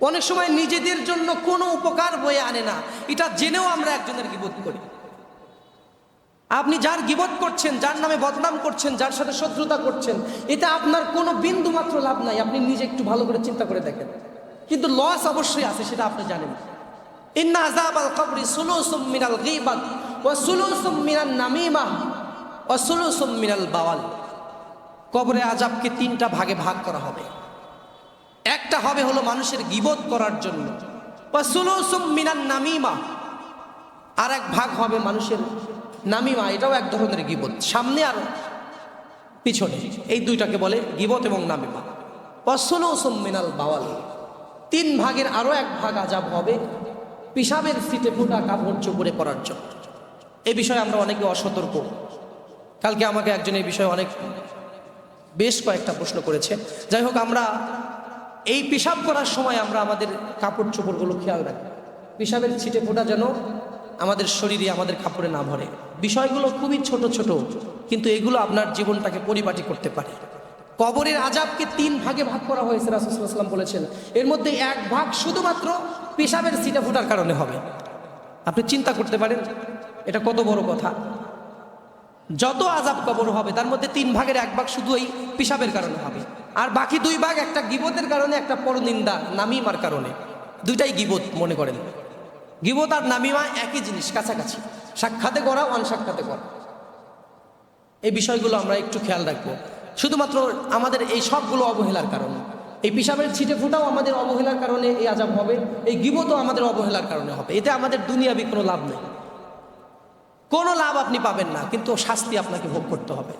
অনেক সময় নিজেদের জন্য কোনো উপকার বয়ে আনে না, এটা জেনেও আমরা একজনের গীবত করি। আপনি যার গীবত করছেন, যার নামে বদনাম করছেন, যার সাথে শত্রুতা করছেন, এটা আপনার কোনো বিন্দু মাত্র লাভ নাই। আপনি নিজে একটু ভালো করে চিন্তা করে দেখেন, কিন্তু লস অবশ্যই আছে, সেটা আপনি জানেন। ইন্না আযাবাল কবরি সুলুসুম মিনাল গীবাত ওয়া সুলুসুম মিনান নামিমাহ ওয়া সুলুসুম মিনাল বাওয়াল। কবরে আযাবকে তিনটা ভাগে ভাগ করা হবে। একটা হবে হলো মানুষের গীবত করার জন্য, ওয়া সুলুসুম মিনান নামিমাহ, আর এক ভাগ হবে মানুষের নামিমা, এটাও এক ধরনের গীবত, সামনে আর পিছনে, এই দুইটাকে বলে গীবত এবং নামিমা। ওয়া সুলুসুম মিনাল বাওয়াল, তিন ভাগের আরো এক ভাগ আযাব হবে পিশাবের সিটে ফোটা কাপড় চোপড়ে পরার জন্য। এই বিষয়ে আমরা অনেকে অসতর্ক। কালকে আমাকে একজন এই বিষয়ে বেশ কয়েকটা প্রশ্ন করেছে। যাই হোক, আমরা এই পেশাব করার সময় আমরা আমাদের কাপড় চোপড়গুলো খেয়াল রাখি, পেশাবের ছিটে ফোটা যেন আমাদের শরীরে, আমাদের কাপড়ে না ভরে। বিষয়গুলো খুবই ছোট ছোট, কিন্তু এগুলো আপনার জীবনটাকে পরিপাটি করতে পারে। কবরের আযাবকে তিন ভাগে ভাগ করা হয়েছে, রাসূল সাল্লাল্লাহু আলাইহি ওয়াসাল্লাম বলেছেন। এর মধ্যে এক ভাগ শুধুমাত্র পেশাবের ছিটে ফোটার কারণে হবে। আপনি চিন্তা করতে পারেন এটা কত বড় কথা। যত আযাব কবর হবে তার মধ্যে তিন ভাগের এক ভাগ শুধু এই পেশাবের কারণে হবে, আর বাকি দুই ভাগ একটা গীবতের কারণে, একটা পরনিন্দা নামিমার কারণে। দুইটাই গীবত মনে করেন। গীবত আর নামিমা একই জিনিস, কাছাকাছি, সাক্ষাতে করা, অনসাক্ষাতে করা। এই বিষয়গুলো আমরা একটু খেয়াল রাখবো। শুধুমাত্র আমাদের এই সবগুলো অবহেলার কারণে, এই পেশাবের ছিটে ফোটাও আমাদের অবহেলার কারণে এই আযাব হবে, এই গীবতও আমাদের অবহেলার কারণে হবে। এতে আমাদের দুনিয়াবি কোনো লাভ নেই, কোনো লাভ আপনি পাবেন না, কিন্তু শাস্তি আপনাকে ভোগ করতে হবে।